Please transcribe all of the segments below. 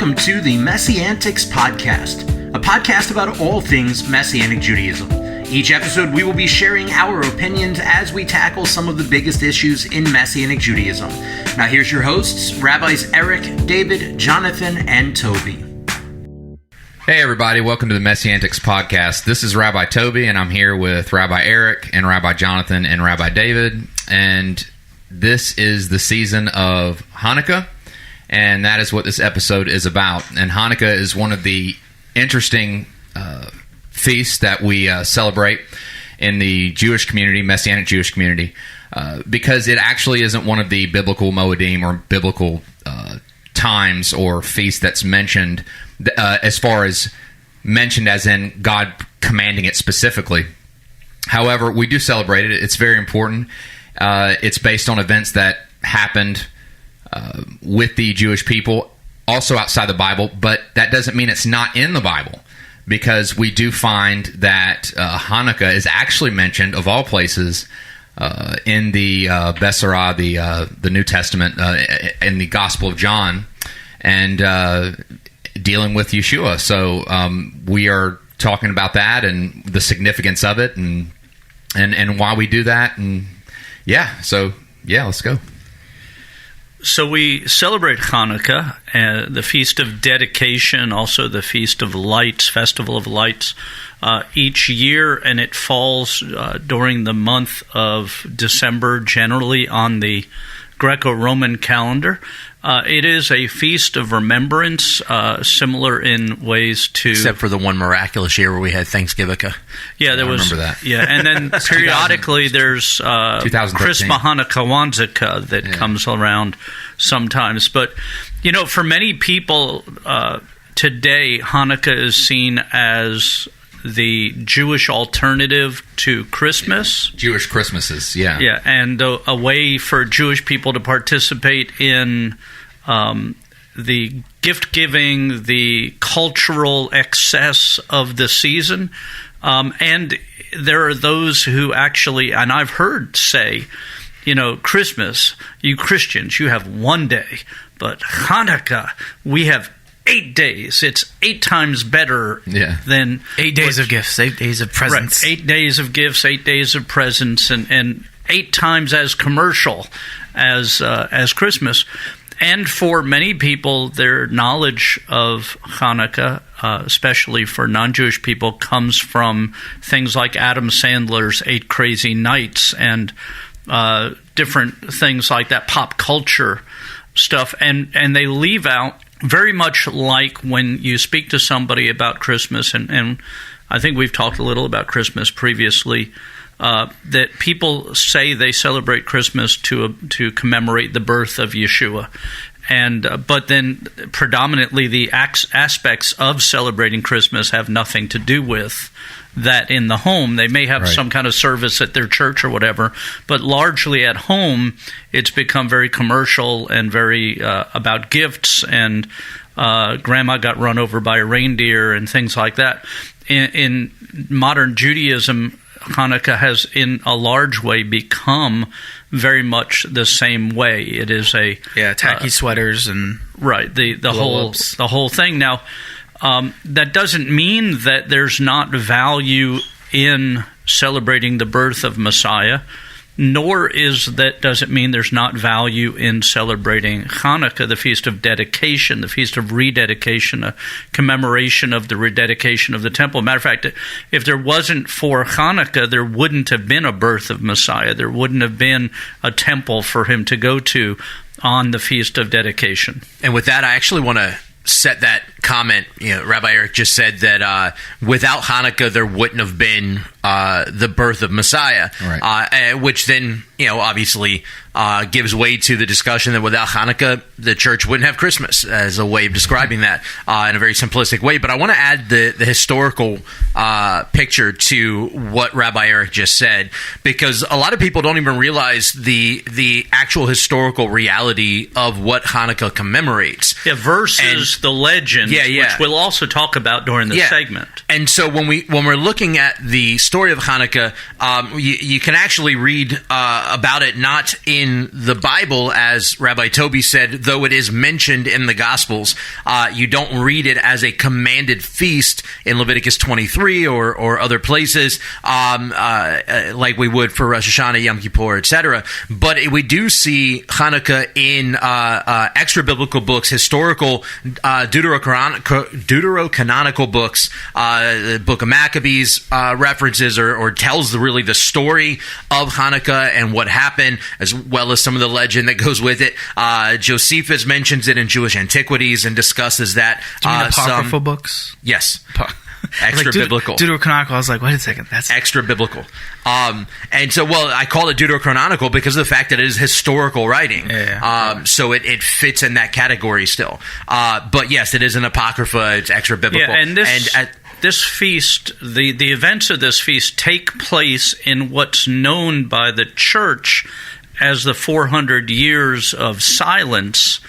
welcome to the MessianTics podcast, a podcast about all things Messianic Judaism. Each episode, we will be sharing our opinions as we tackle some of the biggest issues in Messianic Judaism. Now, here's your hosts, Rabbis Eric, David, Jonathan, and Toby. Hey, everybody. Welcome to the MessianTics podcast. This is Rabbi Toby, and I'm here with Rabbi Eric and Rabbi Jonathan and Rabbi David. And this is the season of Hanukkah, and that is what this episode is about. And Hanukkah is one of the interesting feasts that we celebrate in the Jewish community, Messianic Jewish community, because it actually isn't one of the biblical Moedim or biblical times or feasts that's mentioned as far as mentioned as in God commanding it specifically. However, we do celebrate it. It's very important. It's based on events that happened with the Jewish people, also outside the Bible, but that doesn't mean it's not in the Bible, because we do find that Hanukkah is actually mentioned, of all places, in the Besserah, the New Testament, in the Gospel of John, and dealing with Yeshua. So we are talking about that and the significance of it, and why we do that, and let's go. So we celebrate Hanukkah, the Feast of Dedication, also the Feast of Lights, Festival of Lights, each year, and it falls during the month of December, generally on the Greco-Roman calendar. It is a feast of remembrance, similar in ways to... Except for the one miraculous year where we had Thanksgiving. Yeah, there was... I remember that. Yeah, and then periodically there's Chrisma Hanukkah Wanzika that comes around sometimes. But, for many people today, Hanukkah is seen as the Jewish alternative to Christmas. Jewish Christmases, yeah. Yeah, and a way for Jewish people to participate in the gift-giving, the cultural excess of the season. And there are those who actually, and I've heard say, Christmas, you Christians, you have one day, but Hanukkah, we have 8 days. It's 8 times better than 8 days of gifts, 8 days of presents. Right, 8 days of gifts, 8 days of presents, and 8 times as commercial as Christmas. And for many people, their knowledge of Hanukkah, especially for non-Jewish people, comes from things like Adam Sandler's 8 Crazy Nights and different things like that, pop culture stuff, and they leave out, very much like when you speak to somebody about Christmas, and I think we've talked a little about Christmas previously, that people say they celebrate Christmas to commemorate the birth of Yeshua, but then predominantly the aspects of celebrating Christmas have nothing to do with that in the home. They may have some kind of service at their church or whatever, but largely at home, it's become very commercial and very about gifts, and grandma got run over by a reindeer and things like that. In modern Judaism, Hanukkah has, in a large way, become very much the same way. It is tacky sweaters and the whole thing. Now, that doesn't mean that there's not value in celebrating the birth of Messiah, nor doesn't mean there's not value in celebrating Hanukkah, the Feast of Dedication, the Feast of Rededication, a commemoration of the rededication of the temple. Matter of fact, if there wasn't for Hanukkah, there wouldn't have been a birth of Messiah. There wouldn't have been a temple for him to go to on the Feast of Dedication. And with that, I actually want to set that comment. Rabbi Eric just said that without Hanukkah, there wouldn't have been the birth of Messiah, which then, obviously gives way to the discussion that without Hanukkah, the church wouldn't have Christmas, as a way of describing that in a very simplistic way. But I want to add the historical picture to what Rabbi Eric just said, because a lot of people don't even realize the actual historical reality of what Hanukkah commemorates. Yeah, versus the legend, which we'll also talk about during the segment. And so when we're looking at the story of Hanukkah, you can actually read about it not in in the Bible, as Rabbi Toby said, though it is mentioned in the Gospels, you don't read it as a commanded feast in Leviticus 23 or other places, like we would for Rosh Hashanah, Yom Kippur, etc. But we do see Hanukkah in extra-biblical books, historical deuterocanonical books. The Book of Maccabees references or tells the story of Hanukkah and what happened, as well as some of the legend that goes with it. Josephus mentions it in Jewish Antiquities and discusses that. Do you mean apocryphal books? Yes. Extra-biblical. Deuterocanonical. I was like, wait a second. That's extra-biblical. And so, I call it deuterocanonical because of the fact that it is historical writing. Yeah. So it fits in that category still. But yes, it is an apocrypha. It's extra-biblical. Yeah, and this feast, the events of this feast take place in what's known by the church as the 400 years of silence,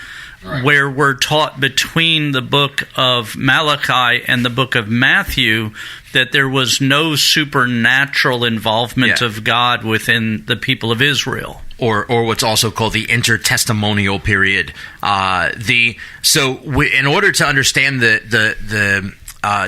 right, where we're taught between the book of Malachi and the book of Matthew that there was no supernatural involvement of God within the people of Israel. Or what's also called the intertestamental period. In order to understand the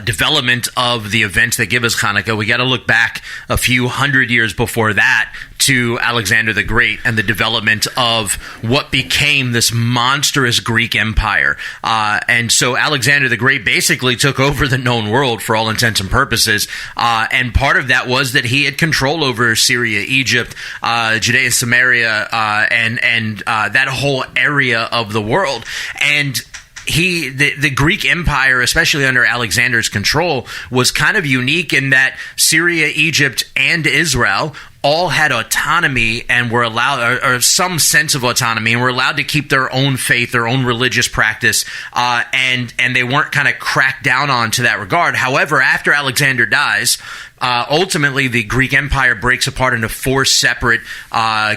development of the events that give us Hanukkah, we got to look back a few hundred years before that to Alexander the Great and the development of what became this monstrous Greek empire. And so Alexander the Great basically took over the known world for all intents and purposes. And part of that was that he had control over Syria, Egypt, Judea, Samaria, and that whole area of the world. And the Greek Empire, especially under Alexander's control, was kind of unique in that Syria, Egypt, and Israel all had autonomy and were allowed, or some sense of autonomy, and were allowed to keep their own faith, their own religious practice, and they weren't kind of cracked down on to that regard. However, after Alexander dies, ultimately the Greek Empire breaks apart into 4 separate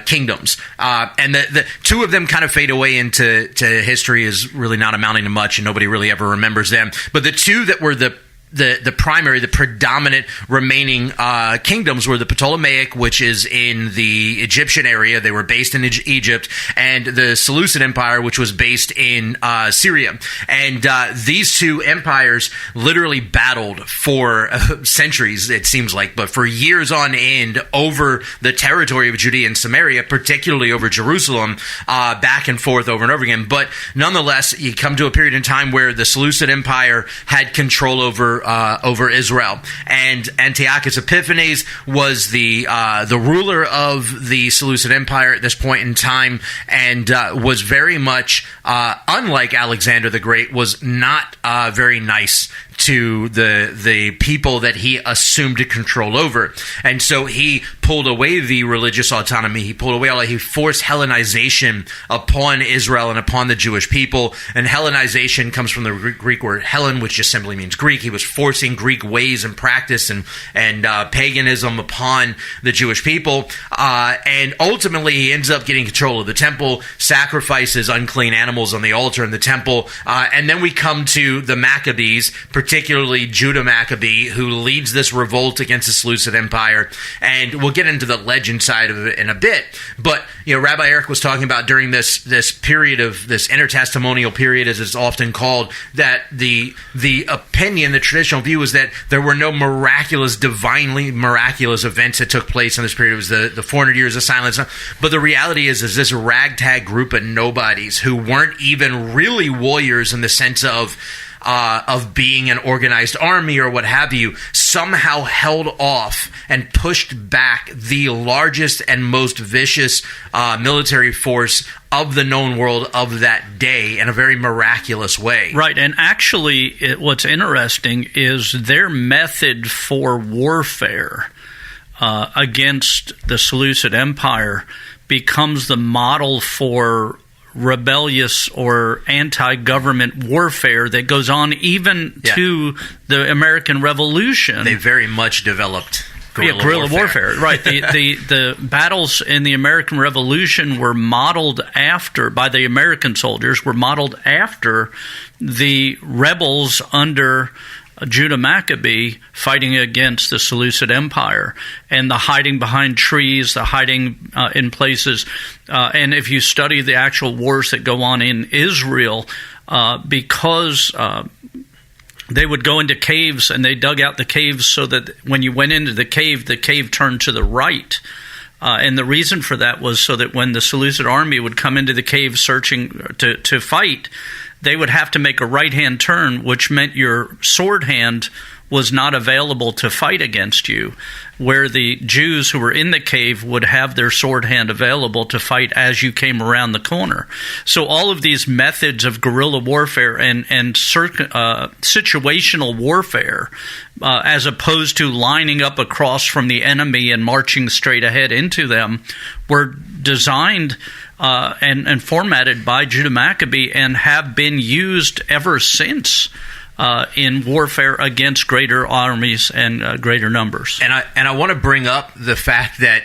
kingdoms, and the 2 of them kind of fade away into history as really not amounting to much, and nobody really ever remembers them. But the 2 that were the primary, the predominant remaining kingdoms were the Ptolemaic, which is in the Egyptian area. They were based in Egypt, and the Seleucid Empire, which was based in Syria. And these 2 empires literally battled for centuries, it seems like, but for years on end over the territory of Judea and Samaria, particularly over Jerusalem, back and forth over and over again. But nonetheless, you come to a period in time where the Seleucid Empire had control over Israel, and Antiochus Epiphanes was the ruler of the Seleucid Empire at this point in time, and was very much unlike Alexander the Great, was not very nice to the people that he assumed to control over. And so he pulled away the religious autonomy. He pulled away he forced Hellenization upon Israel and upon the Jewish people. And Hellenization comes from the Greek word Hellen, which just simply means Greek. He was forcing Greek ways and practice and paganism upon the Jewish people. And ultimately, he ends up getting control of the temple, sacrifices unclean animals on the altar in the temple. And then we come to the Maccabees, particularly Judah Maccabee, who leads this revolt against the Seleucid Empire. And we'll get into the legend side of it in a bit. But, Rabbi Eric was talking about during this period of this intertestamental period, as it's often called, that the opinion, the traditional view is that there were no divinely miraculous events that took place in this period. It was the 400 years of silence. But the reality is this ragtag group of nobodies who weren't even really warriors in the sense of being an organized army or what have you, somehow held off and pushed back the largest and most vicious military force of the known world of that day in a very miraculous way. Right, and actually what's interesting is their method for warfare against the Seleucid Empire becomes the model for rebellious or anti-government warfare that goes on even to the American Revolution. They very much developed guerrilla warfare. Right. The battles in the American Revolution were modeled by the American soldiers, were modeled after the rebels under Judah Maccabee fighting against the Seleucid Empire, and the hiding behind trees, the hiding in places. And if you study the actual wars that go on in Israel, because they would go into caves, and they dug out the caves so that when you went into the cave turned to the right. And the reason for that was so that when the Seleucid army would come into the cave searching to fight, they would have to make a right-hand turn, which meant your sword hand was not available to fight against you, where the Jews who were in the cave would have their sword hand available to fight as you came around the corner. So all of these methods of guerrilla warfare and situational warfare, as opposed to lining up across from the enemy and marching straight ahead into them, were designed and formatted by Judah Maccabee and have been used ever since in warfare against greater armies and greater numbers. And I want to bring up the fact that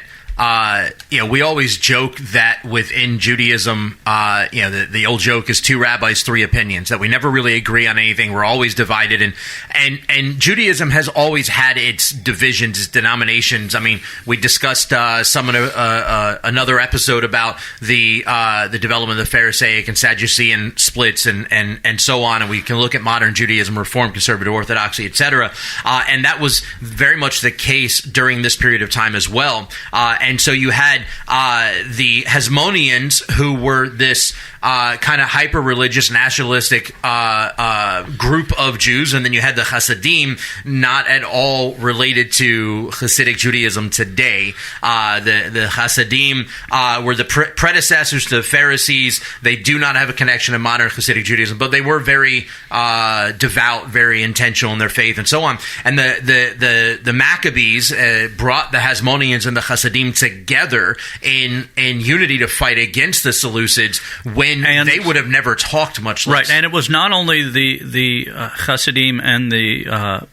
we always joke that within Judaism, the old joke is 2 rabbis, 3 opinions, that we never really agree on anything. We're always divided. And Judaism has always had its divisions, its denominations. I mean, we discussed some in another episode about the development of the Pharisaic and Sadducean splits and so on. And we can look at modern Judaism, Reform, Conservative Orthodoxy, etc. And that was very much the case during this period of time as well. And so you had the Hasmoneans, who were this kind of hyper-religious, nationalistic group of Jews, and then you had the Hasidim, not at all related to Hasidic Judaism today. The Hasidim were the predecessors to the Pharisees. They do not have a connection to modern Hasidic Judaism, but they were very devout, very intentional in their faith, and so on. And the Maccabees brought the Hasmoneans and the Hasidim together in unity to fight against the Seleucids when they would have never talked, much less. Right, and it was not only the Hasidim and the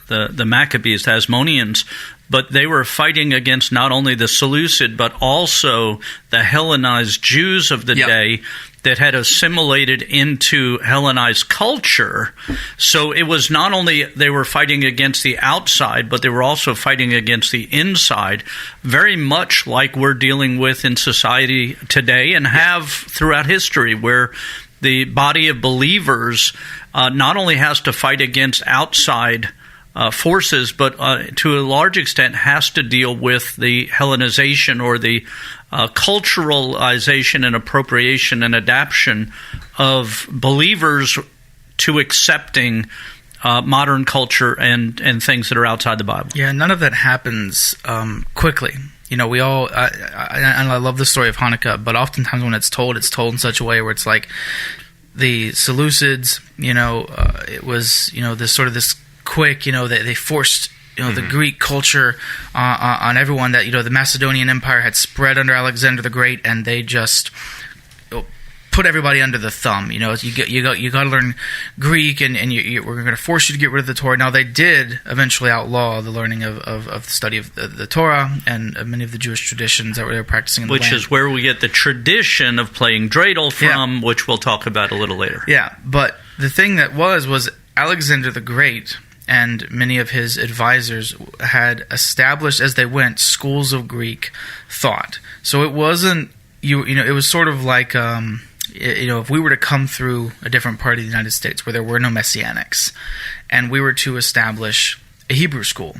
Maccabees, the Hasmoneans, but they were fighting against not only the Seleucid, but also the Hellenized Jews of the day that had assimilated into Hellenized culture. So it was not only they were fighting against the outside, but they were also fighting against the inside, very much like we're dealing with in society today and have throughout history, where the body of believers not only has to fight against outside forces, but to a large extent has to deal with the Hellenization or the culturalization and appropriation and adaptation of believers to accepting modern culture and things that are outside the Bible. Yeah, none of that happens quickly. We all, and I love the story of Hanukkah, but oftentimes when it's told in such a way where it's like the Seleucids, it was, this quick, they forced, the Greek culture on everyone, that, the Macedonian Empire had spread under Alexander the Great, and they just put everybody under the thumb. You got to learn Greek, and we're going to force you to get rid of the Torah. Now, they did eventually outlaw the learning of the study of the Torah and many of the Jewish traditions that they were practicing in the land. Which is where we get the tradition of playing dreidel from, which we'll talk about a little later. Yeah, but the thing that was Alexander the Great and many of his advisors had established as they went schools of Greek thought. So it wasn't, it was sort of like, if we were to come through a different part of the United States where there were no Messianics, and we were to establish a Hebrew school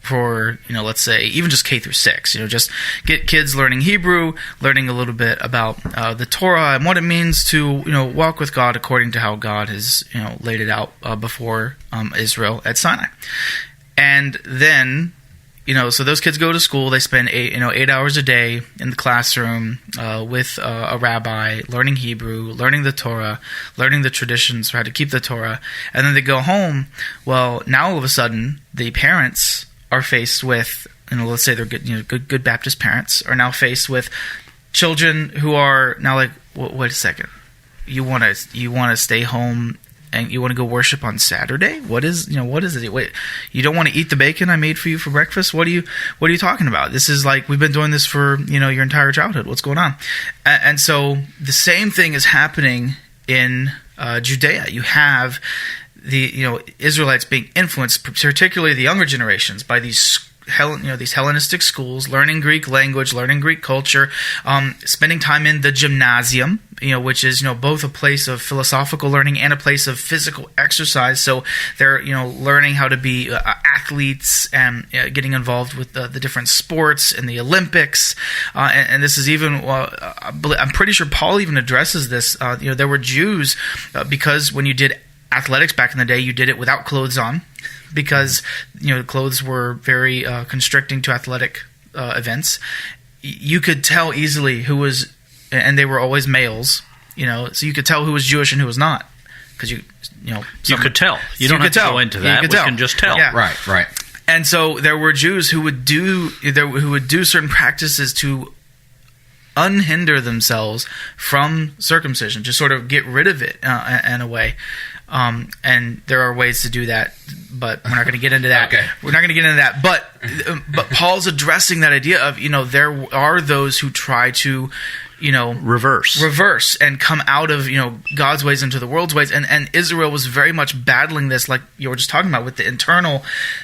for, let's say, even just K through 6, just get kids learning Hebrew, learning a little bit about the Torah and what it means to, walk with God according to how God has, laid it out before Israel at Sinai. And then, so those kids go to school, they spend 8 hours a day in the classroom with a rabbi, learning Hebrew, learning the Torah, learning the traditions for how to keep the Torah, and then they go home. Well, now all of a sudden, the parents are faced with, let's say they're good Baptist parents, are now faced with children who are now like, wait a second, you want to stay home and you want to go worship on Saturday? What is it? Wait, you don't want to eat the bacon I made for you for breakfast? What are you talking about? This is like, we've been doing this for, your entire childhood. What's going on? And so the same thing is happening in Judea. You have the Israelites being influenced, particularly the younger generations, by these these Hellenistic schools, learning Greek language, learning Greek culture, spending time in the gymnasium, which is both a place of philosophical learning and a place of physical exercise. So they're learning how to be athletes and getting involved with the different sports and the Olympics. And this is even I'm pretty sure Paul even addresses this. There were Jews because when you did athletics back in the day, you did it without clothes on, because clothes were very constricting to athletic events. You could tell easily who was, and they were always males. So you could tell who was Jewish and who was not, because you could tell. You don't have to go into that. We can just tell. Yeah. Right. And so there were Jews who would do certain practices to unhinder themselves from circumcision, to sort of get rid of it in a way. And there are ways to do that, but we're not going to get into that. Okay. We're not going to get into that. But Paul's addressing that idea of, there are those who try to, reverse and come out of, God's ways into the world's ways. And Israel was very much battling this, like you were just talking about, with the internal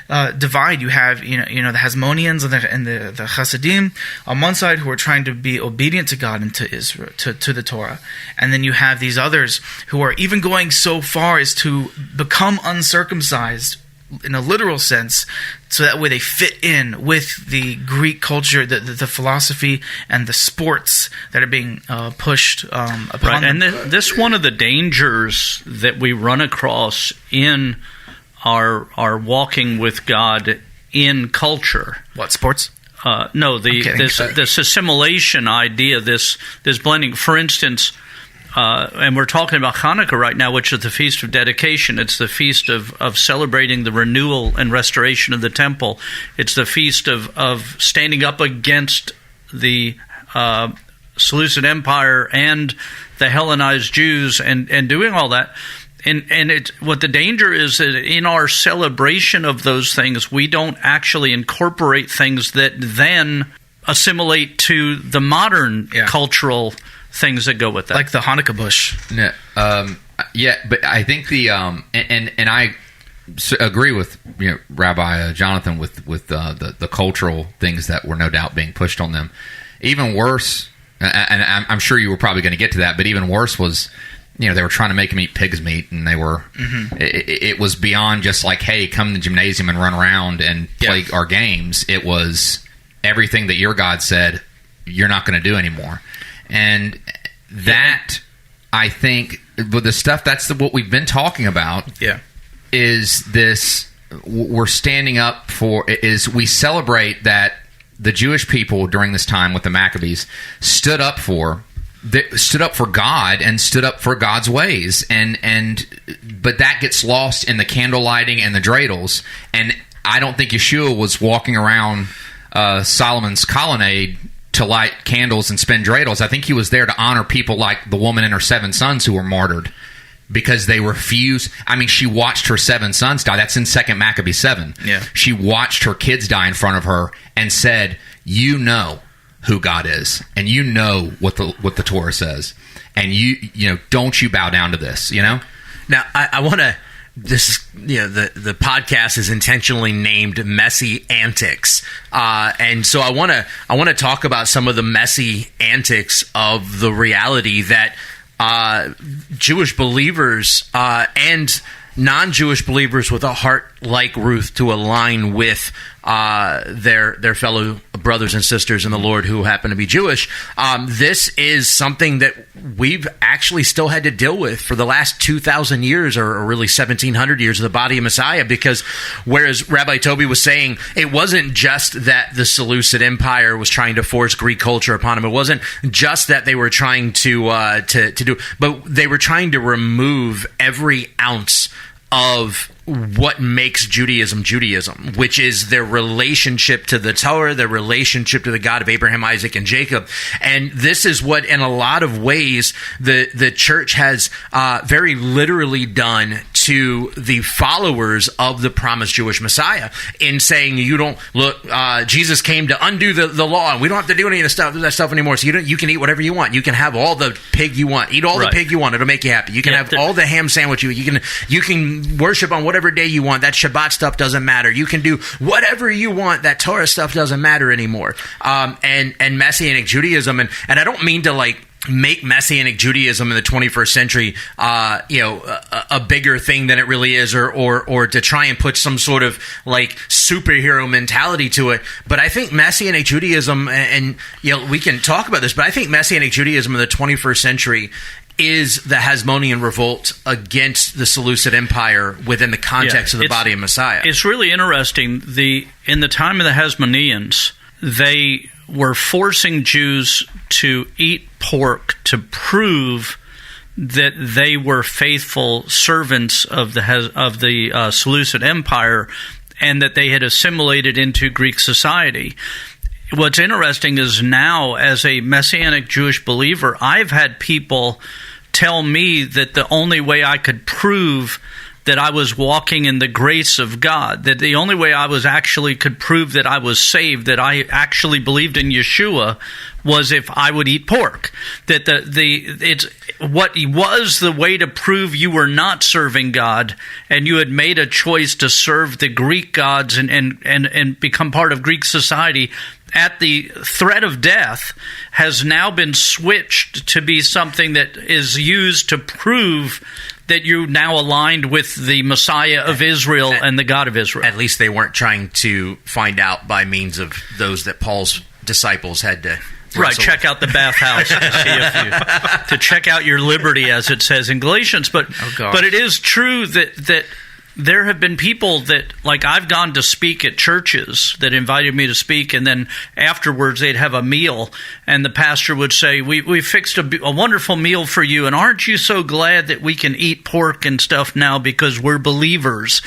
divide. You have, the Hasmoneans and the Hasidim on one side, who are trying to be obedient to God and to Israel, to the Torah. And then you have these others who are even going so far as to become uncircumcised in a literal sense, so that way they fit in with the Greek culture, the philosophy, and the sports that are being pushed upon them. And this one of the dangers that we run across in our walking with God in culture. What, sports? No, this assimilation idea, this blending. For instance, and we're talking about Hanukkah right now, which is the Feast of Dedication. It's the feast of celebrating the renewal and restoration of the temple. It's the feast of standing up against the Seleucid Empire and the Hellenized Jews and doing all that. And what the danger is that in our celebration of those things, we don't actually incorporate things that then assimilate to the modern cultural things that go with that, like the Hanukkah bush. No, but I think and I agree with Rabbi Jonathan with the cultural things that were no doubt being pushed on them. Even worse, and I'm sure you were probably going to get to that, but even worse was they were trying to make them eat pig's meat, and they were it was beyond just like, hey, come to the gymnasium and run around and play our games. It was everything that your God said you're not going to do anymore. And that, I think, with the stuff, that's what we've been talking about. Yeah, is this we're standing up for? Is we celebrate that the Jewish people during this time with the Maccabees stood up for God and stood up for God's ways, but that gets lost in the candle lighting and the dreidels. And I don't think Yeshua was walking around Solomon's colonnade to light candles and spin dreidels. I think he was there to honor people like the woman and her 7 sons who were martyred because they refused. I mean, she watched her 7 sons die. That's in 2 Maccabees 7. Yeah. She watched her kids die in front of her and said, you know who God is, and you know what the Torah says, and you don't you bow down to this, Now, I want to. This the podcast is intentionally named MessianTics, and so I want to talk about some of the messy antics of the reality that Jewish believers and non-Jewish believers with a heart like Ruth to align with their fellow brothers and sisters in the Lord who happen to be Jewish. This is something that we've actually still had to deal with for the last 2,000 years, or really 1,700 years of the body of Messiah, because whereas Rabbi Toby was saying it wasn't just that the Seleucid Empire was trying to force Greek culture upon him, it wasn't just that they were trying to do, but they were trying to remove every ounce of what makes Judaism, which is their relationship to the Torah, their relationship to the God of Abraham, Isaac, and Jacob. And this is what, in a lot of ways, the church has very literally done to the followers of the promised Jewish Messiah in saying, you don't look, Jesus came to undo the law, and we don't have to do any of that stuff anymore. So you can eat whatever you want. You can have all the pig you want. Eat all the pig you want. It'll make you happy. You can have all the ham sandwich you can worship on whatever day you want. That Shabbat stuff doesn't matter. You can do whatever you want. That Torah stuff doesn't matter anymore. And Messianic Judaism, and I don't mean to make Messianic Judaism in the 21st century, a bigger thing than it really is, or to try and put some sort of superhero mentality to it. But I think Messianic Judaism, and we can talk about this, but I think Messianic Judaism in the 21st century is the Hasmonean revolt against the Seleucid Empire within the context of the body of Messiah. It's really interesting. In the time of the Hasmoneans, they were forcing Jews to eat pork to prove that they were faithful servants of the Seleucid Empire, and that they had assimilated into Greek society. What's interesting is now, as a Messianic Jewish believer, I've had people tell me that the only way I could prove that I was walking in the grace of God, that the only way I could prove that I was saved, that I actually believed in Yeshua, was if I would eat pork. That it's what was the way to prove you were not serving God, and you had made a choice to serve the Greek gods and become part of Greek society at the threat of death, has now been switched to be something that is used to prove that you now aligned with the Messiah of Israel and the God of Israel. At least they weren't trying to find out by means of those that Paul's disciples had to check out the bathhouse to check out your liberty, as it says in Galatians. But it is true that there have been people that, I've gone to speak at churches that invited me to speak, and then afterwards they'd have a meal, and the pastor would say, we fixed a wonderful meal for you, and aren't you so glad that we can eat pork and stuff now because we're believers?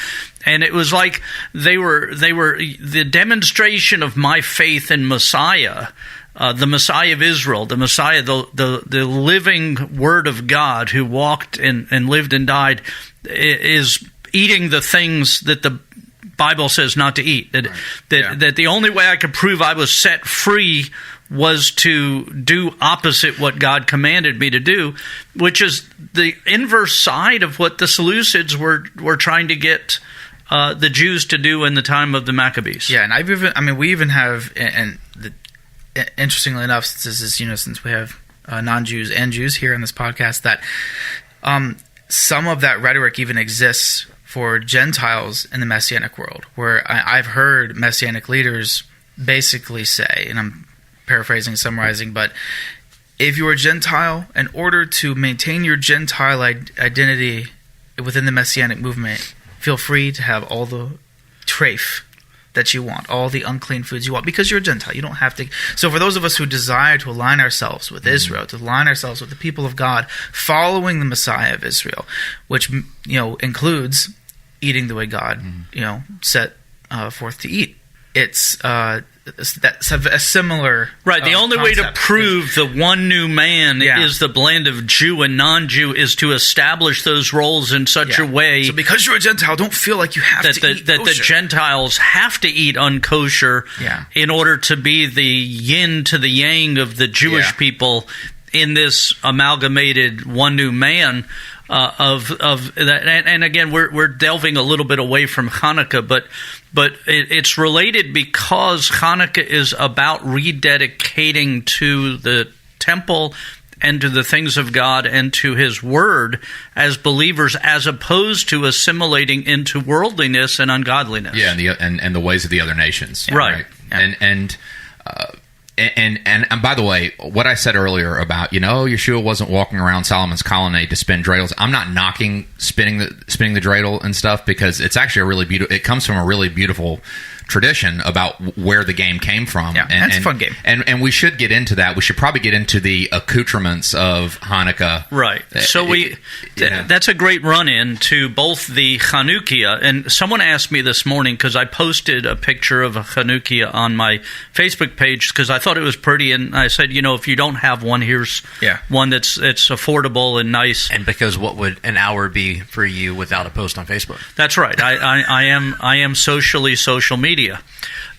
And it was like they were the demonstration of my faith in Messiah, the Messiah of Israel, the Messiah, the living Word of God who walked and lived and died, is eating the things that the Bible says not to eat. That the only way I could prove I was set free was to do opposite what God commanded me to do, which is the inverse side of what the Seleucids were trying to get the Jews to do in the time of the Maccabees. Yeah, and we even have, interestingly enough, since we have non-Jews and Jews here on this podcast, that some of that rhetoric even exists for Gentiles in the Messianic world, where I've heard Messianic leaders basically say, and I'm paraphrasing, summarizing, but if you're a Gentile, in order to maintain your Gentile identity within the Messianic movement, feel free to have all the treif that you want, all the unclean foods you want, because you're a Gentile. You don't have to. So for those of us who desire to align ourselves with Israel, to align ourselves with the people of God, following the Messiah of Israel, which includes eating the way God set forth to eat, that's a similar the only way to prove the one new man is the blend of Jew and non-Jew is to establish those roles in such a way. So because you're a Gentile, don't feel like you have to eat that kosher. The Gentiles have to eat unkosher in order to be the yin to the yang of the Jewish people in this amalgamated one new man. Of that, and again, we're delving a little bit away from Hanukkah, but it's related because Hanukkah is about rededicating to the temple and to the things of God and to His Word as believers, as opposed to assimilating into worldliness and ungodliness. Yeah, and the ways of the other nations. Right. And by the way, what I said earlier about Yeshua wasn't walking around Solomon's colonnade to spin dreidels. I'm not knocking spinning the dreidel and stuff, because it's actually a really beautiful. It comes from a really beautiful tradition about where the game came from. Yeah, that's a fun game. And we should get into that. We should probably get into the accoutrements of Hanukkah. Right. So that's a great run-in to both the Hanukkah, and someone asked me this morning, because I posted a picture of a Hanukkah on my Facebook page, because I thought it was pretty, and I said, if you don't have one, here's one that's affordable and nice. And because what would an hour be for you without a post on Facebook? That's right. I am social media.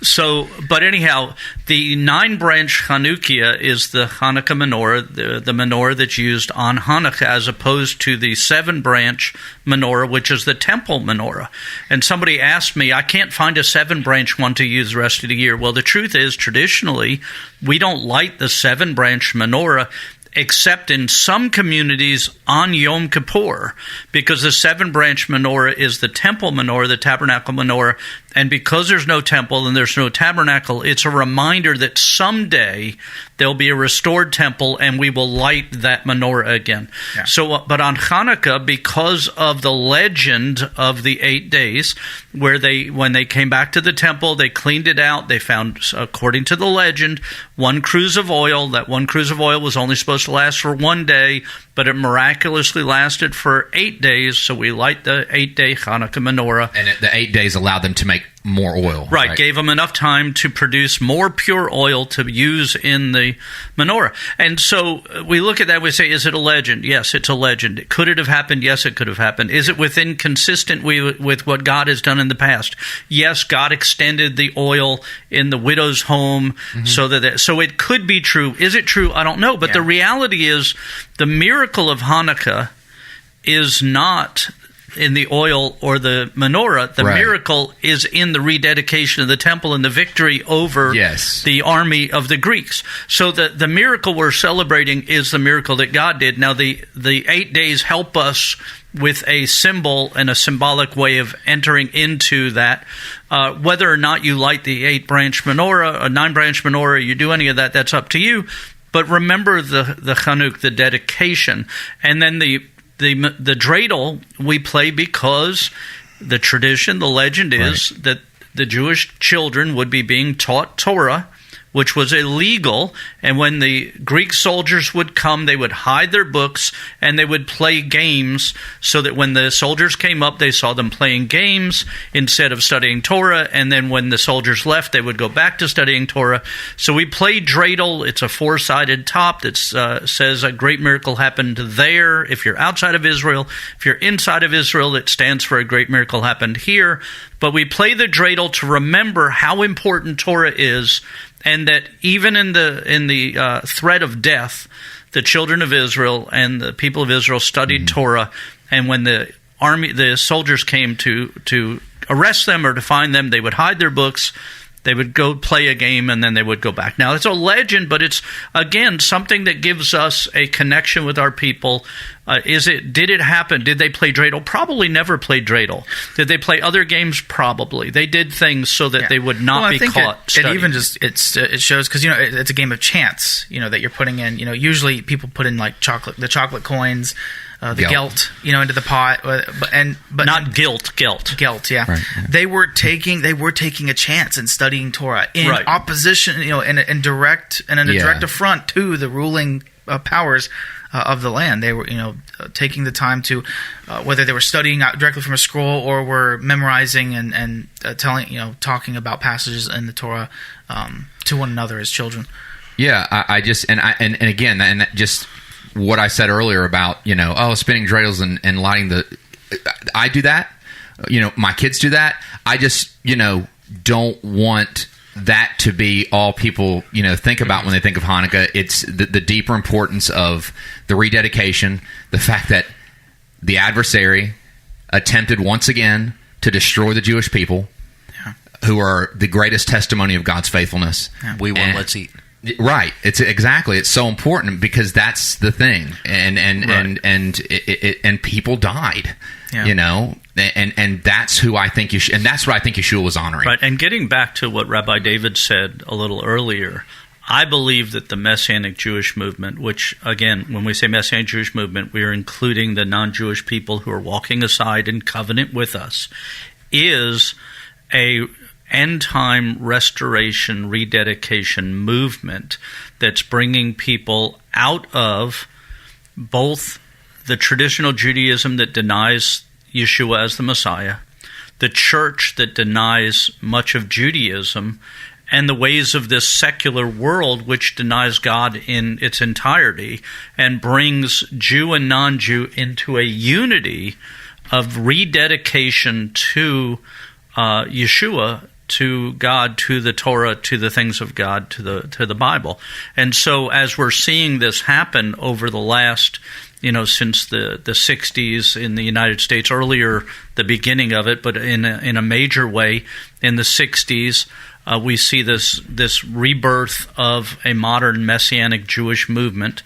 So, but anyhow, the 9-branch Hanukkah is the Hanukkah menorah, the menorah that's used on Hanukkah, as opposed to the 7-branch menorah, which is the temple menorah. And somebody asked me, I can't find a 7-branch one to use the rest of the year. Well, the truth is, traditionally, we don't light the 7-branch menorah except in some communities on Yom Kippur, because the 7-branch menorah is the temple menorah, the tabernacle menorah, and because there's no temple and there's no tabernacle, it's a reminder that someday there'll be a restored temple and we will light that menorah again. Yeah. So, but on Hanukkah, because of the legend of the 8 days, where when they came back to the temple, they cleaned it out. They found, according to the legend, 1 cruse of oil. That 1 cruse of oil was only supposed to last for 1 day, but it miraculously lasted for 8 days. So we light the 8-day Hanukkah menorah. And the 8 days allowed them to make more oil. Right, gave them enough time to produce more pure oil to use in the menorah. And so we look at that, we say, is it a legend? Yes, it's a legend. Could it have happened? Yes, it could have happened. Is it consistent with what God has done in the past? Yes, God extended the oil in the widow's home, so it could be true. Is it true? I don't know. But the reality is, the miracle of Hanukkah is not in the oil or the menorah. The miracle is in the rededication of the temple and the victory over the army of the Greeks. So the miracle we're celebrating is the miracle that God did. Now, the 8 days help us with a symbol and a symbolic way of entering into that. Whether or not you light the 8-branch menorah, a 9-branch menorah, you do any of that, that's up to you. But remember the Chanukah, the dedication, and then the dreidel we play because the tradition, the legend is that the Jewish children would be being taught Torah, which was illegal, and when the Greek soldiers would come, they would hide their books and they would play games, so that when the soldiers came up, they saw them playing games instead of studying Torah, and then when the soldiers left, they would go back to studying Torah. So we play dreidel. It's a 4-sided top that says a great miracle happened there if you're outside of Israel. If you're inside of Israel, it stands for a great miracle happened here. But we play the dreidel to remember how important Torah is, and that even in the threat of death, the children of Israel and the people of Israel studied Torah. And when the soldiers came to arrest them or to find them, they would hide their books. They would go play a game, and then they would go back. Now, it's a legend, but it's, again, something that gives us a connection with our people. Did it happen? Did they play dreidel? Probably never played dreidel. Did they play other games? Probably. They did things so that they would not be caught. It even just it shows, because it's a game of chance. That you're putting in. Usually people put in like the chocolate coins. The gelt, into the pot, but not guilt. Gelt, yeah. Right, yeah. They were taking a chance in studying Torah in opposition, in a direct affront to the ruling powers of the land. They were, taking the time to, whether they were studying directly from a scroll or were memorizing and talking about passages in the Torah to one another as children. Yeah, I just again just. What I said earlier about, spinning dreidels and lighting I do that. My kids do that. I just, don't want that to be all people, think about when they think of Hanukkah. It's the deeper importance of the rededication, the fact that the adversary attempted once again to destroy the Jewish people, who are the greatest testimony of God's faithfulness. Yeah. We won, let's eat. Right. It's so important, because that's the thing, and people died, and that's who I think and that's what I think Yeshua was honoring. Right. And getting back to what Rabbi David said a little earlier, I believe that the Messianic Jewish movement, which, again, when we say Messianic Jewish movement, we are including the non-Jewish people who are walking aside in covenant with us, is a end-time restoration, rededication movement that's bringing people out of both the traditional Judaism that denies Yeshua as the Messiah, the church that denies much of Judaism, and the ways of this secular world which denies God in its entirety, and brings Jew and non-Jew into a unity of rededication to Yeshua, to God, to the Torah, to the things of God, to the Bible. And so as we're seeing this happen over the last, since the 60s in the United States, earlier the beginning of it, but in a major way in the 60s, we see this rebirth of a modern Messianic Jewish movement.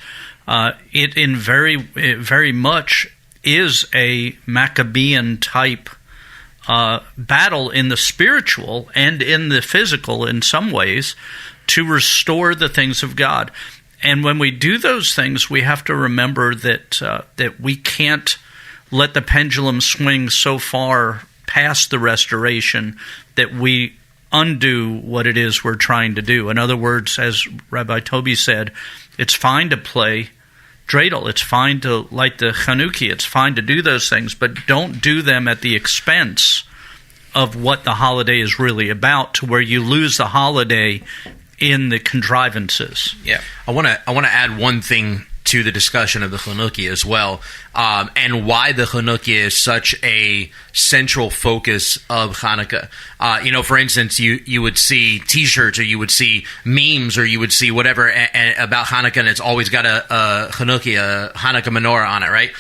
It very much is a Maccabean type battle in the spiritual and in the physical in some ways to restore the things of God. And when we do those things, we have to remember that we can't let the pendulum swing so far past the restoration that we undo what it is we're trying to do. In other words, as Rabbi Toby said, it's fine to play dreidel, it's fine to light the Hanukkah, it's fine to do those things, but don't do them at the expense of what the holiday is really about, to where you lose the holiday in the contrivances. Yeah, I want to add one thing to the discussion of the Hanukkah as well, and why the Hanukkah is such a central focus of Hanukkah. For instance, you would see T-shirts, or you would see memes, or you would see whatever about Hanukkah, and it's always got a Hanukkah menorah on it, right?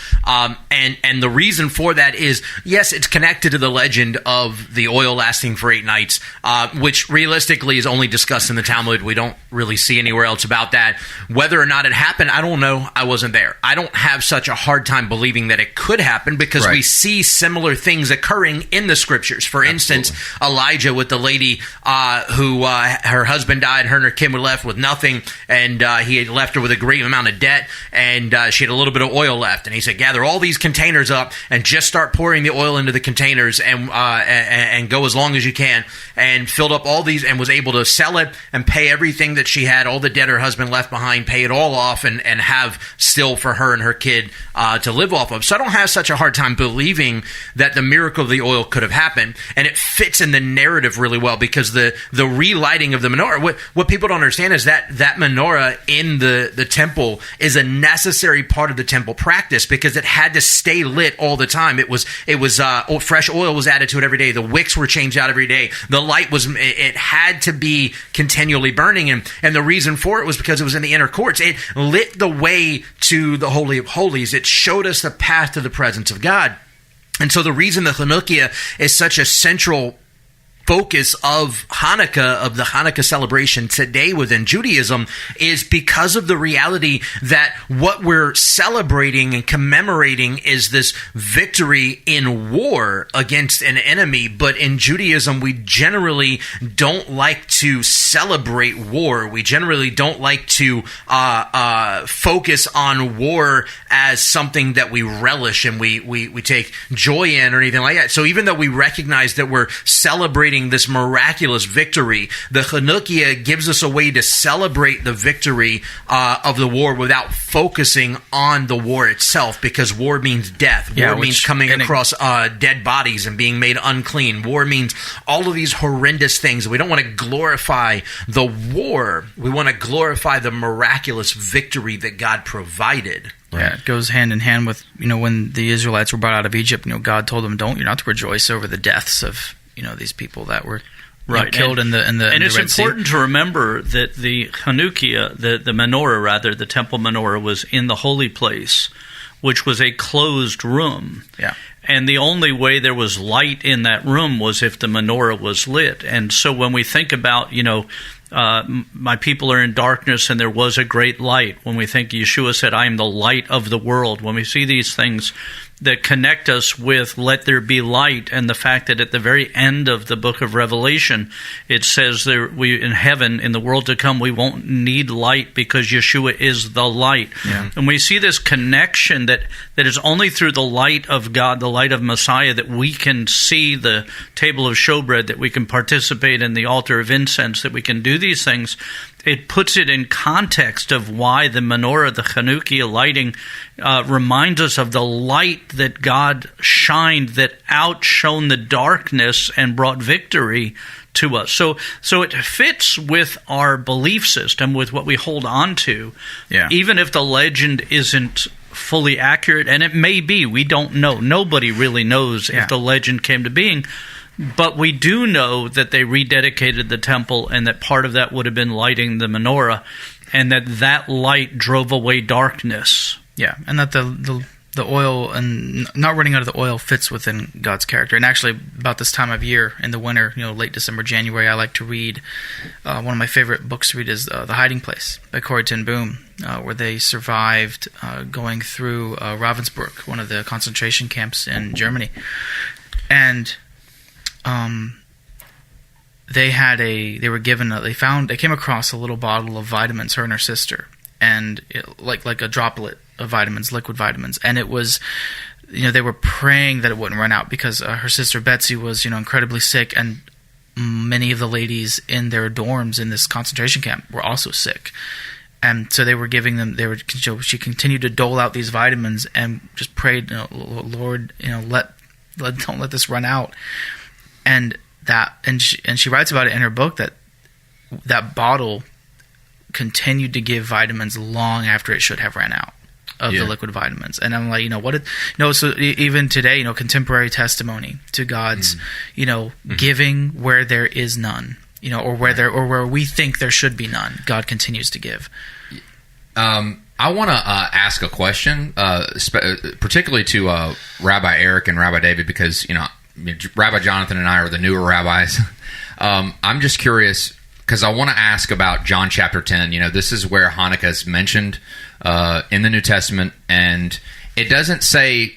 And the reason for that is, yes, it's connected to the legend of the oil lasting for 8 nights, which realistically is only discussed in the Talmud. We don't really see anywhere else about that. Whether or not it happened, I don't know. I wasn't there. I don't have such a hard time believing that it could happen, because we see similar things occurring in the scriptures. For instance, Elijah with the lady who her husband died, her and her kid were left with nothing, and he had left her with a great amount of debt, and she had a little bit of oil left. And he said, gather all these containers up and just start pouring the oil into the containers, and go as long as you can, and filled up all these, and was able to sell it and pay everything that she had, all the debt her husband left behind, pay it all off, and have still for her and her kid to live off of. So I don't have such a hard time believing that the miracle of the oil could have happened, and it fits in the narrative really well, because the relighting of the menorah, what people don't understand is that menorah in the temple is a necessary part of the temple practice, because it had to stay lit all the time. It was fresh oil was added to it every day. The wicks were changed out every day. The light it had to be continually burning, and the reason for it was because it was in the inner courts. It lit the way to the Holy of Holies. It showed us the path to the presence of God. And so the reason the Hanukkah is such a central focus of Hanukkah, of the Hanukkah celebration today within Judaism, is because of the reality that what we're celebrating and commemorating is this victory in war against an enemy. But in Judaism, we generally don't like to celebrate war. We generally don't like to focus on war as something that we relish and we take joy in or anything like that. So even though we recognize that we're celebrating this miraculous victory, the Hanukkah gives us a way to celebrate the victory of the war without focusing on the war itself, because war means death. War means coming across dead bodies and being made unclean. War means all of these horrendous things. We don't want to glorify the war. We want to glorify the miraculous victory that God provided. Yeah, it goes hand in hand with, when the Israelites were brought out of Egypt, God told them, you're not to rejoice over the deaths of these people that were killed in the and it's important to remember that the Hanukkah, the menorah rather, the temple menorah, was in the holy place, which was a closed room. Yeah. And the only way there was light in that room was if the menorah was lit. And so when we think about, my people are in darkness and there was a great light, when we think Yeshua said, I am the light of the world, when we see these things that connect us with let there be light, and the fact that at the very end of the book of Revelation it says we in heaven, in the world to come, we won't need light because Yeshua is the light. And we see this connection that is only through the light of God, the light of Messiah, that we can see the table of showbread, that we can participate in the altar of incense, that we can do these things. It puts it in context of why the menorah, the Hanukkah lighting, reminds us of the light that God shined that outshone the darkness and brought victory to us. So it fits with our belief system, with what we hold on to, even if the legend isn't fully accurate, and it may be. We don't know. Nobody really knows if the legend came to being. But we do know that they rededicated the temple, and that part of that would have been lighting the menorah, and that light drove away darkness. Yeah, and that the oil and not running out of the oil fits within God's character. And actually, about this time of year in the winter, late December, January, I like to read. One of my favorite books to read is The Hiding Place by Corrie ten Boom, where they survived going through Ravensbrück, one of the concentration camps in Germany, and they came across a little bottle of vitamins, her and her sister, and like a droplet of vitamins, liquid vitamins, and it was, they were praying that it wouldn't run out because her sister Betsy was, incredibly sick, and many of the ladies in their dorms in this concentration camp were also sick, and so they were giving them. She continued to dole out these vitamins and just prayed, Lord, don't let this run out. And she writes about it in her book that bottle continued to give vitamins long after it should have ran out of the liquid vitamins. And I'm like, so even today, contemporary testimony to God's, giving where there is none, or where we think there should be none, God continues to give. I want to ask a question, particularly to Rabbi Eric and Rabbi David, because Rabbi Jonathan and I are the newer rabbis. I'm just curious because I want to ask about John chapter 10. This is where Hanukkah is mentioned in the New Testament, and it doesn't say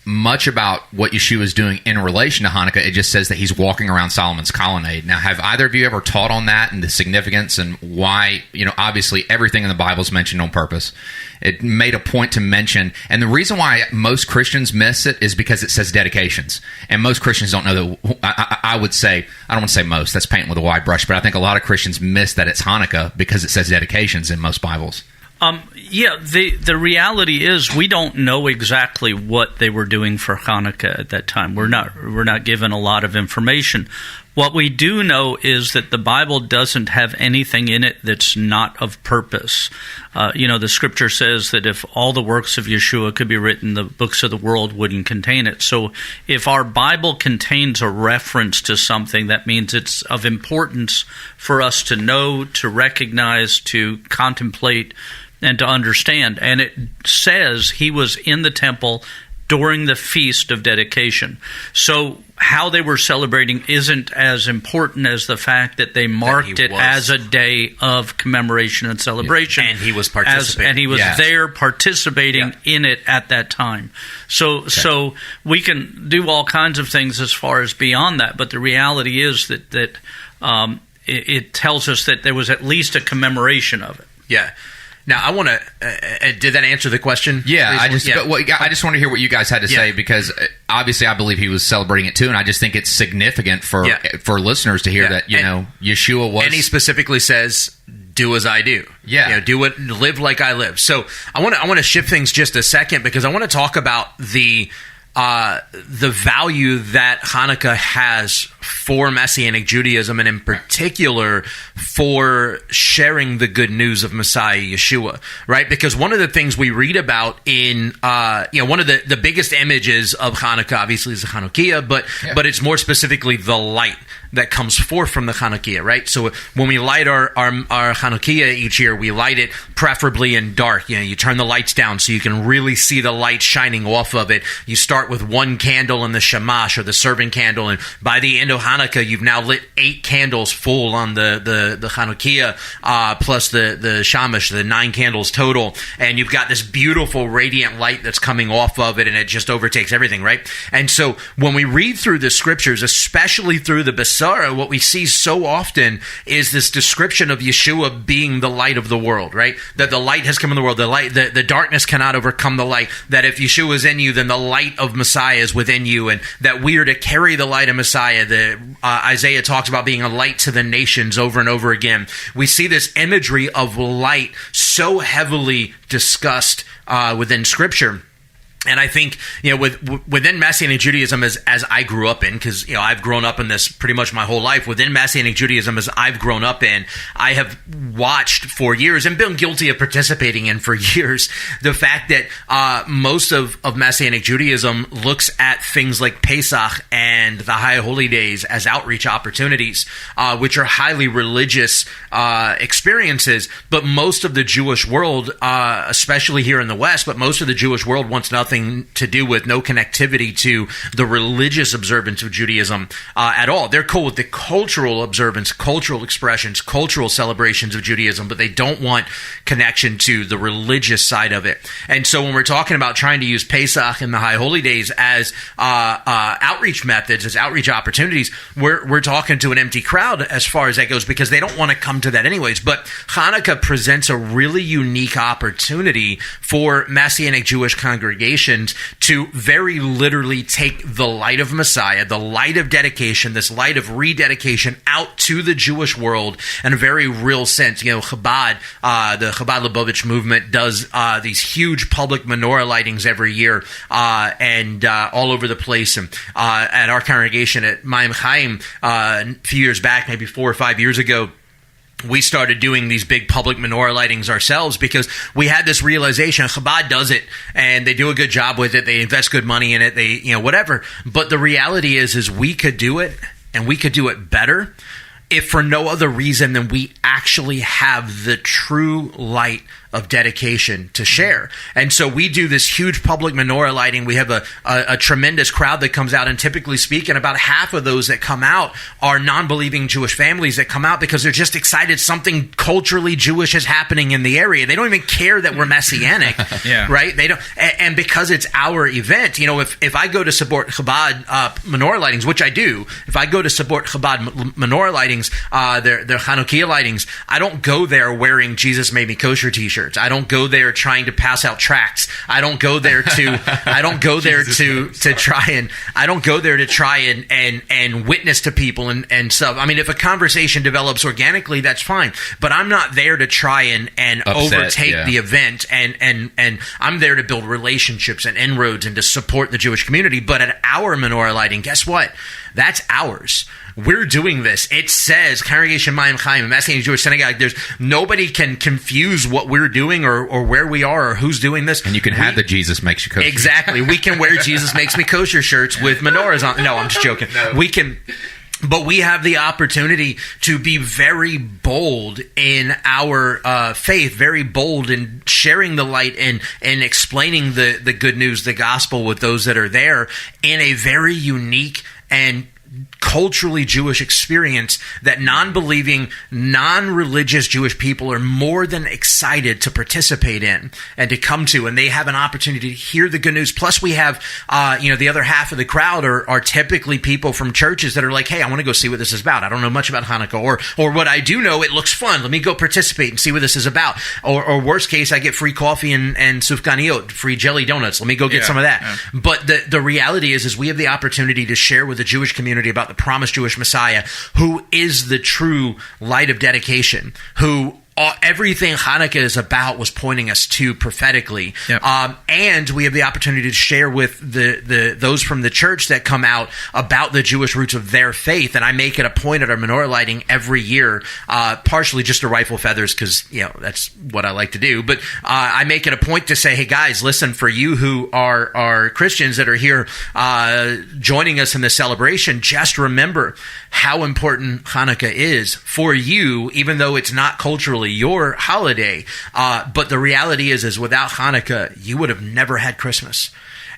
much about what Yeshua is doing in relation to Hanukkah. It just says that he's walking around Solomon's colonnade. Now, have either of you ever taught on that and the significance and why, obviously everything in the Bible is mentioned on purpose. It made a point to mention, and the reason why most Christians miss it is because it says dedications. And most Christians don't know that, I would say, I don't want to say most, that's painting with a wide brush, but I think a lot of Christians miss that it's Hanukkah because it says dedications in most Bibles. The reality is we don't know exactly what they were doing for Hanukkah at that time. We're not given a lot of information. What we do know is that the Bible doesn't have anything in it that's not of purpose. The Scripture says that if all the works of Yeshua could be written, the books of the world wouldn't contain it. So if our Bible contains a reference to something, that means it's of importance for us to know, to recognize, to contemplate, and to understand. And it says he was in the temple during the Feast of Dedication. So how they were celebrating isn't as important as the fact that they marked it as a day of commemoration and celebration. And he was participating. And he was there participating in it at that time. So we can do all kinds of things as far as beyond that, but the reality is that it tells us that there was at least a commemoration of it. Yeah. Now, I want to. Did that answer the question? Yeah, I just want to hear what you guys had to say, because obviously I believe he was celebrating it too, and I just think it's significant for listeners to hear that Yeshua was. And he specifically says, "Do as I do." Yeah, live like I live. So I want to shift things just a second, because I want to talk about the value that Hanukkah has for Messianic Judaism, and in particular for sharing the good news of Messiah Yeshua, right? Because one of the things we read about in, one of the biggest images of Hanukkah, obviously, is the Hanukkah, but it's more specifically the light that comes forth from the Hanukkah, right? So when we light our Hanukkah each year, we light it preferably in dark. You turn the lights down so you can really see the light shining off of it. You start with one candle in the shamash, or the serving candle, and by the end of Hanukkah, you've now lit 8 candles full on the Hanukkah, plus the shamash, the 9 candles total, and you've got this beautiful radiant light that's coming off of it, and it just overtakes everything, right? And so when we read through the scriptures, especially through the Basara, what we see so often is this description of Yeshua being the light of the world, right? That the light has come in the world, the darkness cannot overcome the light, that if Yeshua is in you, then the light of Messiah is within you, and that we are to carry the light of Messiah. Isaiah talks about being a light to the nations over and over again. We see this imagery of light so heavily discussed within Scripture. And I think, within Messianic Judaism, as I grew up in, because, I've grown up in this pretty much my whole life, within Messianic Judaism, as I've grown up in, I have watched for years and been guilty of participating in for years, the fact that most of Messianic Judaism looks at things like Pesach and the High Holy Days as outreach opportunities, which are highly religious experiences. But most of the Jewish world, especially here in the West, but most of the Jewish world wants nothing to do with, no connectivity to the religious observance of Judaism at all. They're cool with the cultural observance, cultural expressions, cultural celebrations of Judaism, but they don't want connection to the religious side of it. And so when we're talking about trying to use Pesach and the High Holy Days as outreach methods, as outreach opportunities, we're talking to an empty crowd as far as that goes, because they don't want to come to that anyways. But Hanukkah presents a really unique opportunity for Messianic Jewish congregations to very literally take the light of Messiah, the light of dedication, this light of rededication out to the Jewish world in a very real sense. Chabad, the Chabad Lubavitch movement does these huge public menorah lightings every year, and all over the place. And at our congregation at Mayim Chaim, a few years back, maybe 4 or 5 years ago, we started doing these big public menorah lightings ourselves, because we had this realization. Chabad does it, and they do a good job with it. They invest good money in it. They, whatever. But the reality is we could do it, and we could do it better, if for no other reason than we actually have the true light of dedication to share. And so we do this huge public menorah lighting. We have a tremendous crowd that comes out, and typically speaking, about half of those that come out are non-believing Jewish families that come out because they're just excited something culturally Jewish is happening in the area. They don't even care that we're Messianic, right? They don't, and because it's our event, if I go to support Chabad menorah lightings, which I do, if I go to support Chabad menorah lightings, their Hanukkah lightings, I don't go there wearing Jesus Made Me Kosher t-shirts. I don't go there trying to pass out tracts. I don't go there to try and witness to people and stuff. I mean, if a conversation develops organically, that's fine. But I'm not there to try and overtake the event, and I'm there to build relationships and inroads and to support the Jewish community. But at our menorah lighting, guess what? That's ours. We're doing this. It says Congregation Mayim Chaim, Messianic Jewish Synagogue. There's nobody can confuse what we're doing or where we are or who's doing this. And you can have the Jesus Makes You Kosher. Exactly. We can wear Jesus Makes Me Kosher shirts with menorahs on. No, I'm just joking. No. We can. But we have the opportunity to be very bold in our faith, very bold in sharing the light and explaining the good news, the gospel, with those that are there in a very unique and culturally Jewish experience that non-believing, non-religious Jewish people are more than excited to participate in and to come to, and they have an opportunity to hear the good news. Plus we have, the other half of the crowd are typically people from churches that are like, hey, I want to go see what this is about. I don't know much about Hanukkah, or what I do know, it looks fun. Let me go participate and see what this is about. Or worst case, I get free coffee and sufganiot, free jelly donuts. Let me go get some of that. Yeah. But the reality is we have the opportunity to share with the Jewish community about the promised Jewish Messiah, who is the true light of dedication, who everything Hanukkah is about was pointing us to prophetically. Yep. And we have the opportunity to share with those from the church that come out about the Jewish roots of their faith. And I make it a point at our menorah lighting every year, partially just to rifle feathers because, that's what I like to do. But I make it a point to say, hey, guys, listen, for you who are Christians that are here joining us in the celebration, just remember how important Hanukkah is for you, even though it's not culturally your holiday. But the reality is without Hanukkah, you would have never had Christmas.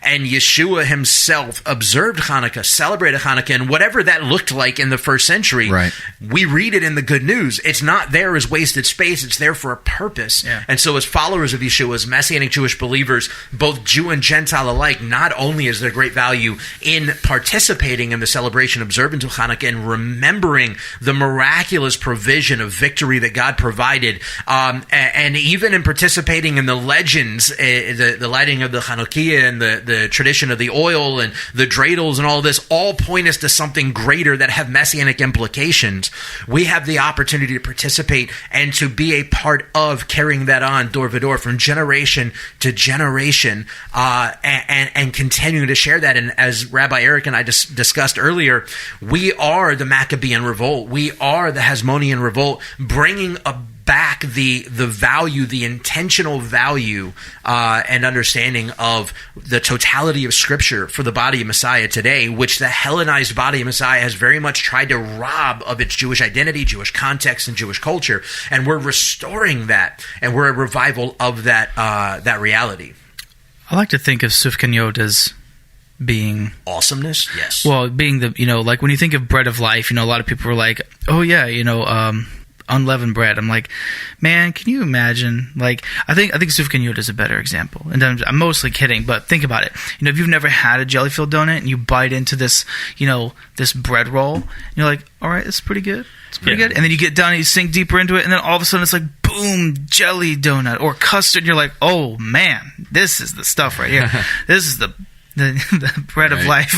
And Yeshua himself observed Hanukkah, celebrated Hanukkah, and whatever that looked like in the first century, right. We read it in the good news. It's not there as wasted space. It's there for a purpose. Yeah. And so as followers of Yeshua, as Messianic Jewish believers, both Jew and Gentile alike, not only is there great value in participating in the celebration, observance of Hanukkah, and remembering the miraculous provision of victory that God provided, and even in participating in the legends, the lighting of the Hanukkah and the tradition of the oil and the dreidels and all this all point us to something greater that have messianic implications. We have the opportunity to participate and to be a part of carrying that on door to door from generation to generation, and continuing to share that. And as Rabbi Eric and I discussed earlier, we are the Maccabean revolt. We are the Hasmonean revolt, bringing back the value, the intentional value and understanding of the totality of Scripture for the body of Messiah today, which the Hellenized body of Messiah has very much tried to rob of its Jewish identity, Jewish context, and Jewish culture. And we're restoring that, and we're a revival of that reality. I like to think of Sufganiyot as being awesomeness. Yes. Well, being the like when you think of bread of life, a lot of people are like, oh yeah, unleavened bread. I'm like, man, can you imagine? Like, I think Sufganiyot is a better example. And I'm mostly kidding, but think about it. If you've never had a jelly-filled donut and you bite into this, this bread roll, and you're like, all right, it's pretty good. It's pretty good. And then you get done and you sink deeper into it, and then all of a sudden it's like, boom, jelly donut or custard. And you're like, oh man, this is the stuff right here. This is the bread of life.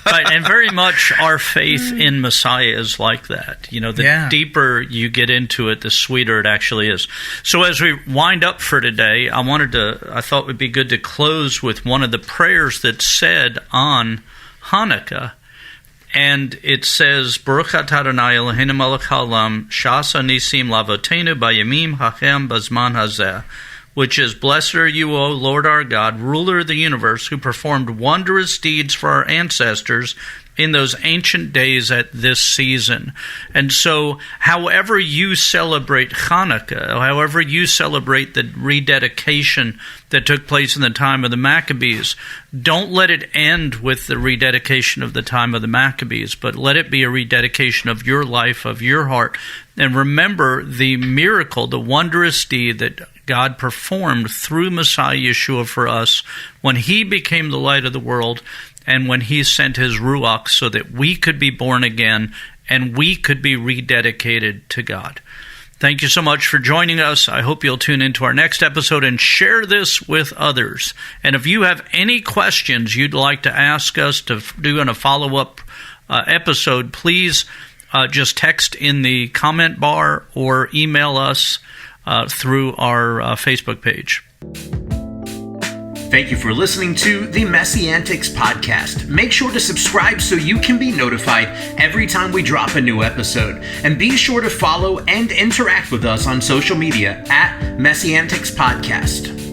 Right, and very much our faith in Messiah is like that. The deeper you get into it, the sweeter it actually is. So as we wind up for today, I thought it would be good to close with one of the prayers that's said on Hanukkah. And it says, Baruch atah Adonai Eloheinu melech haolam, sha'asa nisim lavotenu bayamim hachem bazman hazeh. Which is, blessed are you, O Lord our God, ruler of the universe, who performed wondrous deeds for our ancestors in those ancient days at this season. And so, however you celebrate Hanukkah, however you celebrate the rededication that took place in the time of the Maccabees, don't let it end with the rededication of the time of the Maccabees, but let it be a rededication of your life, of your heart. And remember the miracle, the wondrous deed that God performed through Messiah Yeshua for us when he became the light of the world and when he sent his Ruach so that we could be born again and we could be rededicated to God. Thank you so much for joining us. I hope you'll tune into our next episode and share this with others. And if you have any questions you'd like to ask us to do in a follow-up episode, please just text in the comment bar or email us through our Facebook page. Thank you for listening to the MessianTics podcast. Make sure to subscribe so you can be notified every time we drop a new episode. And be sure to follow and interact with us on social media at MessianTics Podcast.